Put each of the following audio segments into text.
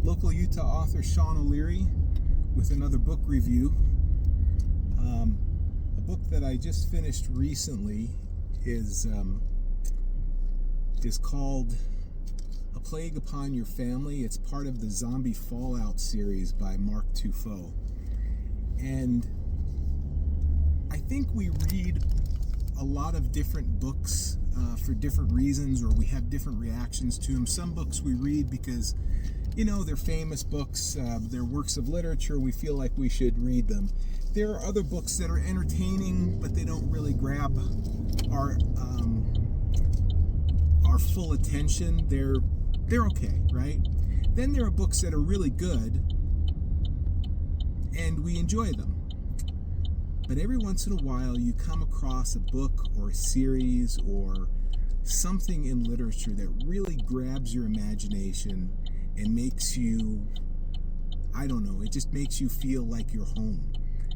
Local Utah author Sean O'Leary with another book review. A book that I just finished recently is called A Plague Upon Your Family. It's part of the Zombie Fallout series by Mark Tufo. And I think we read a lot of different books for different reasons, or we have different reactions to them. Some books we read because, they're famous books, they're works of literature, we feel like we should read them. There are other books that are entertaining, but they don't really grab our full attention. They're okay, right? Then there are books that are really good, and we enjoy them. But every once in a while, you come across a book or a series or something in literature that really grabs your imagination and makes you, it just makes you feel like you're home.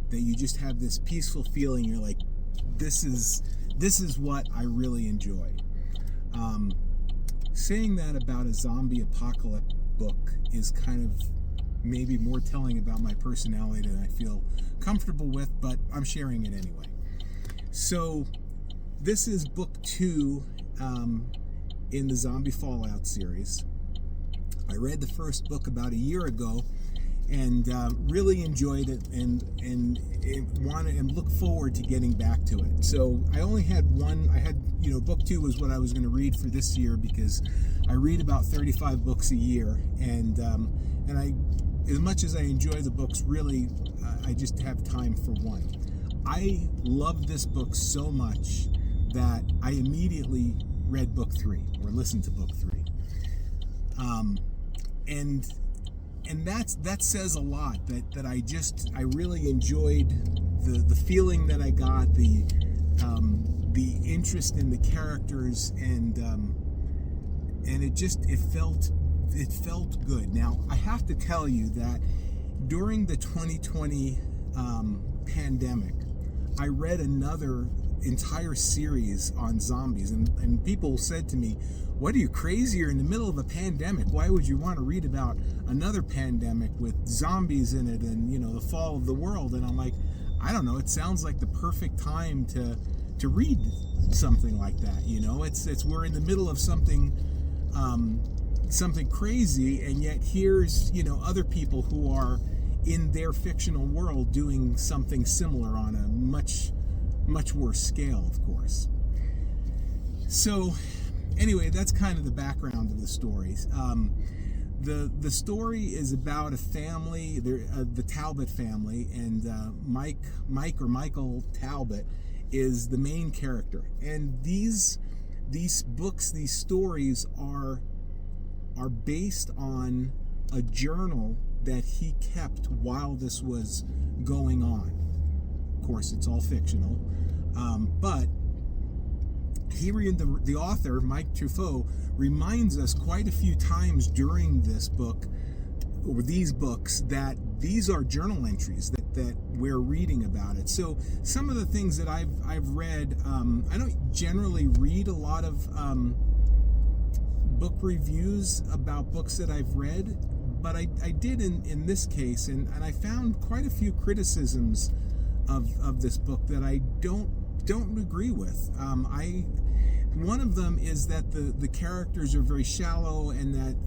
That you just have this peaceful feeling. You're like, this is what I really enjoy. Saying that about a zombie apocalypse book is kind of maybe more telling about my personality than I feel comfortable with, but I'm sharing it anyway. So this is book 2 in the Zombie Fallout series. I read the first book about a year ago and really enjoyed it and wanted and look forward to getting back to it. So I only had one. Book 2 was what I was going to read for this year because I read about 35 books a year, and I, as much as I enjoy the books, really I just have time for one. I love this book so much that I immediately read book 3 or listened to book 3, and that says a lot. That I really enjoyed the feeling that I got, the interest in the characters, and it felt good. Now I have to tell you that during the 2020 pandemic, I read another entire series on zombies, and people said to me, "What are you, crazy? You're in the middle of a pandemic. Why would you want to read about another pandemic with zombies in it and the fall of the world?" And I'm like, I don't know, it sounds like the perfect time to read something like that. It's we're in the middle of something crazy, and yet here's other people who are in their fictional world doing something similar on a much worse scale, of course. So anyway, that's kind of the background of the stories. The story is about a family, the Talbot family, and Michael Talbot is the main character. And these stories are based on a journal that he kept while this was going on. Of course, it's all fictional, but the author, Mike Tufo, reminds us quite a few times during this book, or these books, that these are journal entries that we're reading about it. So some of the things that I've read, I don't generally read a lot of book reviews about books that I've read, but I did in this case, and I found quite a few criticisms of this book that I don't agree with. One of them is that the characters are very shallow, and that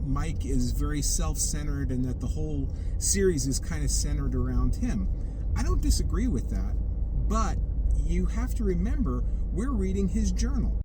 Mike is very self-centered, and that the whole series is kind of centered around him. I don't disagree with that, but you have to remember, we're reading his journal.